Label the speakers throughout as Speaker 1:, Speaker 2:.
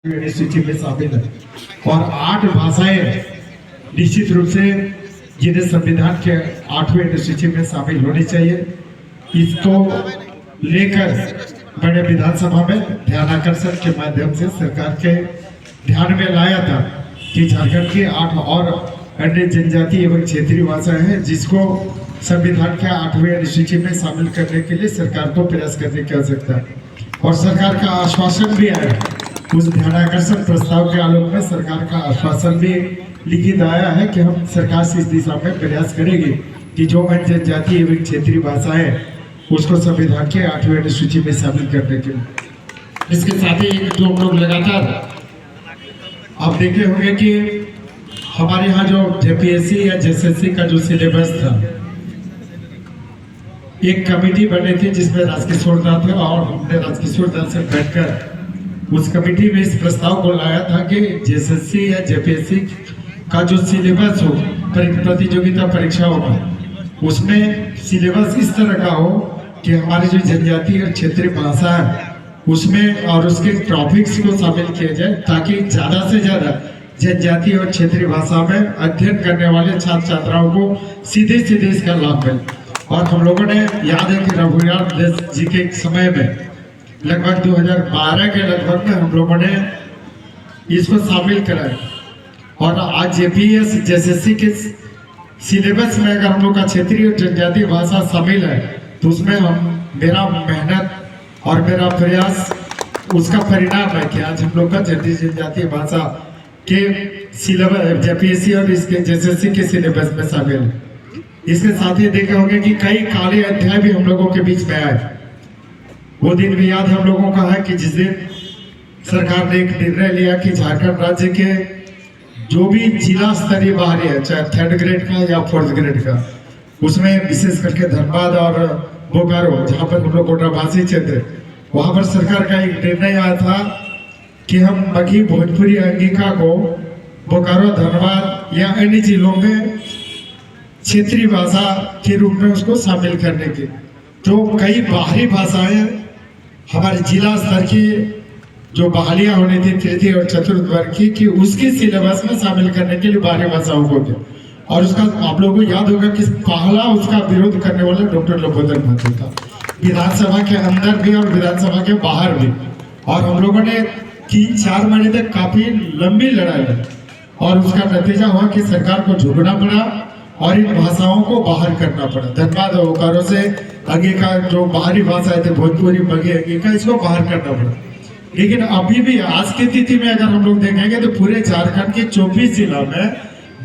Speaker 1: सूची में शामिल है और 8 भाषाएं निश्चित रूप से जिन्हें संविधान के 8वें अनुसूची में शामिल होनी चाहिए। इसको लेकर मैंने विधानसभा में ध्यानाकर्षण के माध्यम से सरकार के ध्यान में लाया था कि झारखंड की 8 और अन्य जनजाति एवं क्षेत्रीय भाषाएं हैं जिसको संविधान के 8वें अनुसूची में शामिल करने के लिए सरकार को प्रयास करने की आवश्यकता है और सरकार का आश्वासन भी आया। उस ध्यानाकर्षण प्रस्ताव के आलोक में सरकार का आश्वासन भी लिखित आया है कि हम सरकार से इस दिशा में प्रयास करेंगे कि जो अन्य जनजाति एवं क्षेत्रीय भाषा है उसको संविधान के 8वें अनुसूची में शामिल करने के लिए। इसके साथ ही जो हम लोग लगातार आप देखे होंगे कि हमारे यहाँ जो जेपीएससी या जेएसएससी का जो सिलेबस था, एक कमेटी बनी थी जिसमें राजकिशोर दा थे और हमने राजकिशोर दा से बैठकर उस कमेटी में इस प्रस्ताव को लाया था कि जेएसएससी या जेपीएससी का जो सिलेबस हो प्रतियोगिता परीक्षाओं में उसमें सिलेबस इस तरह का हो कि हमारी जो जनजातीय और क्षेत्रीय भाषा है उसमें और उसके टॉपिक्स को शामिल किया जाए ताकि ज़्यादा से ज़्यादा जनजातीय और क्षेत्रीय भाषा में अध्ययन करने वाले छात्र छात्राओं को सीधे सीधे इसका लाभ मिले। और हम लोगों ने याद है कि रघुवीर जी के समय में लगभग 2012 के लगभग में हम लोगों ने इसको शामिल कराया और आज जेपीएस जेएसएससी के सिलेबस में अगर हम लोग का क्षेत्रीय और जनजातीय भाषा शामिल है तो उसमें मेरा मेहनत और मेरा प्रयास उसका परिणाम है कि आज हम लोग का क्षेत्रीय जनजातीय भाषा के सिलेबस जेपीएससी और इसके जेएसएससी के सिलेबस में शामिल है। इसके साथ ही देखे होंगे कि कई काले अध्याय भी हम लोगों के बीच में आए। वो दिन भी याद हम लोगों का है कि जिस दिन सरकार ने एक निर्णय लिया कि झारखंड राज्य के जो भी जिला स्तरीय बाहरी है चाहे 3rd ग्रेड का या 4th ग्रेड का, उसमें विशेष करके धनबाद और बोकारो जहाँ पर हम लोग कोटावासी क्षेत्र वहाँ पर सरकार का एक निर्णय आया था कि हम मगही भोजपुरी अंगिका को बोकारो धनबाद या अन्य जिलों में क्षेत्रीय भाषा के रूप में उसको शामिल करने के। तो कई बाहरी भाषाएं हमारे जिला स्तर की जो बहालियां होनी थी तृतीय और चतुर्थ वर्ग की उसकी सिलेबस में शामिल करने के लिए बाहरी भाषाओं को थे। और उसका आप लोगों को याद होगा कि पहला उसका विरोध करने वाला डॉक्टर लंबोदर महतो था, विधानसभा के अंदर भी और विधानसभा के बाहर भी। और हम लोगों ने 3-4 महीने तक काफी लंबी लड़ाई लड़ी और उसका नतीजा हुआ कि सरकार को झुकना पड़ा और इन भाषाओं को बाहर करना पड़ा। धनबाद और बोकारो से आगे का जो बाहरी भाषा थे भोजपुरी मगही अंगिका इसको बाहर करना पड़ा। लेकिन अभी भी आज की तिथि में अगर हम लोग देखेंगे तो पूरे झारखंड के 24 जिला में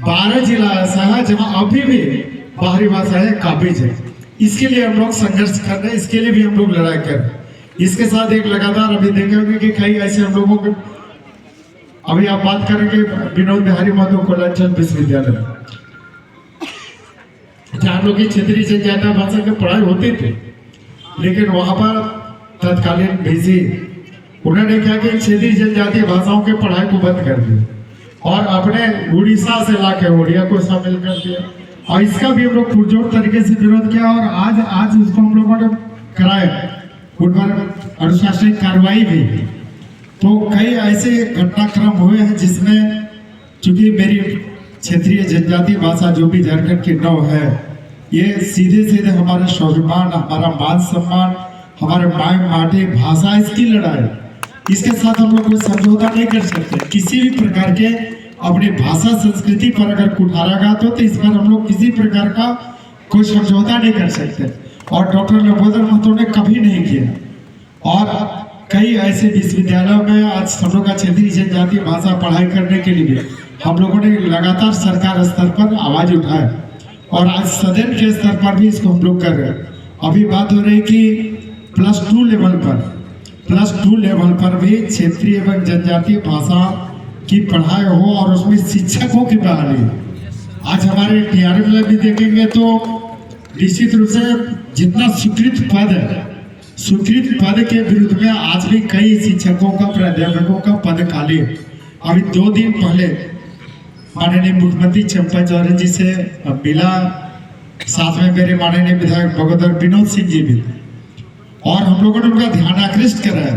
Speaker 1: 12 जिला ऐसा है जहाँ अभी भी बाहरी भाषाएं काबिज है। इसके लिए हम लोग संघर्ष कर रहे हैं, इसके लिए भी हम लोग लड़ाई कर रहे हैं। इसके साथ एक लगातार अभी देखे होंगे कि कई ऐसे हम लोगों को अभी आप बात करेंगे विनोद बिहारी महतो कोलांचल विश्वविद्यालय जहाँ लोग की क्षेत्रीय जनजातीय भाषा की पढ़ाई होती थी, लेकिन वहाँ पर तत्कालीन VC उन्होंने क्या कि क्षेत्रीय जनजातीय भाषाओं के पढ़ाई को बंद कर दिया और अपने उड़ीसा से लाके उड़िया को शामिल कर दिया। और इसका भी हम लोग पुरजोर तरीके से विरोध किया और आज उसको हम लोगों ने कराया, उन पर अनुशासनिक कार्रवाई भी। तो कई ऐसे घटनाक्रम हुए हैं जिसमें चूंकि मेरी क्षेत्रीय जनजातीय भाषा जो भी झारखंड की नौ है ये सीधे सीधे हमारा स्वाभिमान, हमारा मान सम्मान, हमारे माय माटी भाषा इसकी लड़ाई। इसके साथ हम लोग कोई समझौता नहीं कर सकते। किसी भी प्रकार के अपनी भाषा संस्कृति पर अगर कुठाराघात हो तो इस पर हम लोग किसी प्रकार का कोई समझौता नहीं कर सकते और डॉक्टर लंबोदर महतो ने कभी नहीं किया। और कई ऐसे विश्वविद्यालयों में आज हम लोग का क्षेत्रीय जनजातीय भाषा पढ़ाई करने के लिए हम लोगों ने लगातार सरकार स्तर पर आवाज उठाया और आज सदन के स्तर पर भी इसको हम लोग कर रहे हैं। अभी बात हो रही कि +2 लेवल पर भी क्षेत्रीय एवं जनजातीय भाषा की पढ़ाई हो और उसमें शिक्षकों की बहाली। आज हमारे TRM में भी देखेंगे तो निश्चित रूप से जितना स्वीकृत पद के विरुद्ध में आज भी कई शिक्षकों का प्राध्यापकों का पद खाली है। अभी 2 दिन पहले माननीय मुख्यमंत्री चंपा चौधरी जी से मिला, साथ में मेरे माननीय विधायक बगोदर विनोद सिंह जी भी, और हम लोगों ने उनका ध्यान आकृष्ट कराया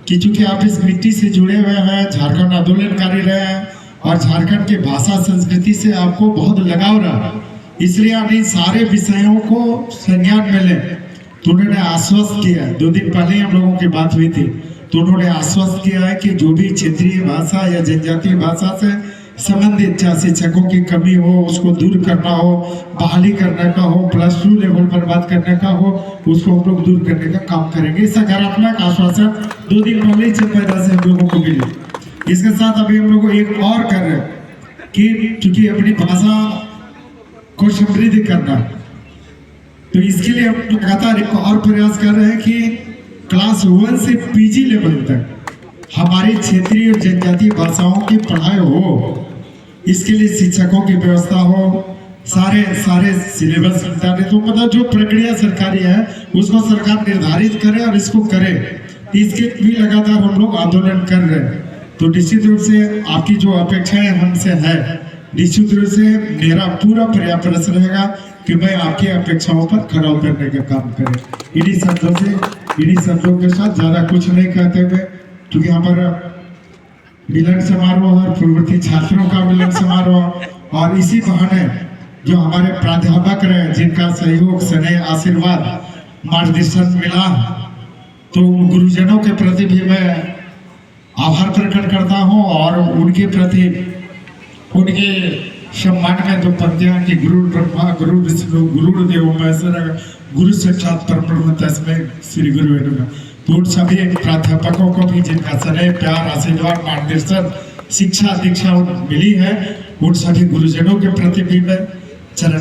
Speaker 1: कि चूंकि आप इस मिट्टी से जुड़े हुए हैं, झारखंड आंदोलनकारी रहे हैं और झारखंड के भाषा संस्कृति से आपको बहुत लगाव रहा, इसलिए आप इन सारे विषयों को संज्ञान में लें। तो उन्होंने आश्वस्त किया, 2 दिन पहले हम लोगों की बात हुई थी, तो उन्होंने आश्वस्त किया है कि जो भी क्षेत्रीय भाषा या जनजातीय भाषा से संबंधित चाहे शिक्षकों की कमी हो उसको दूर करना हो, बहाली करने का हो, +2 लेवल पर बात करने का हो, उसको हम लोग दूर करने का काम करेंगे। सकारात्मक आश्वासन 2 दिन पहले ही से हम लोगों को मिले। इसके साथ अभी हम लोग एक और कर रहे हैं कि चूंकि अपनी भाषा को समृद्ध करना, तो इसके लिए हम लगातार एक और प्रयास कर रहे हैं कि क्लास 1 से PG लेवल तक हमारी क्षेत्रीय और जनजातीय भाषाओं की पढ़ाई हो, इसके लिए शिक्षकों की व्यवस्था हो, सारे सिलेबस निर्धारित हो, मतलब जो प्रक्रिया सरकारी है उसको सरकार निर्धारित करे और इसको करे। इसके भी लगातार हम लोग आंदोलन कर रहे हैं। तो निश्चित रूप से आपकी जो अपेक्षाएं हमसे है, निश्चित रूप से मेरा पूरा प्रयास रहेगा कि मैं आपकी अपेक्षाओं पर खरा उतरने का काम करें। इन्हीं शब्दों के साथ ज्यादा कुछ नहीं कहते हुए, क्योंकि हमारा मिलन समारोह और पूर्ववर्ती छात्रों का मिलन समारोह, और इसी बहाने जो हमारे प्राध्यापक रहे जिनका सहयोग, स्नेह, आशीर्वाद, मार्गदर्शन मिला, तो गुरुजनों के प्रति भी मैं आभार प्रकट करता हूं और उनके प्रति उनके सम्मान में 2 पंक्तियां कि गुरु ब्रह्मा गुरु विष्णु गुरुदेव महेश्वरः गुरु साक्षात परब्रह्म तस्मै श्री गुरुवे नमः। तो उन सभी प्राध्यापकों को भी जिनका स्नेह, प्यार, आशीर्वाद, मार्गदर्शन, शिक्षा, दीक्षा मिली है, उन सभी गुरुजनों के प्रति भी मैं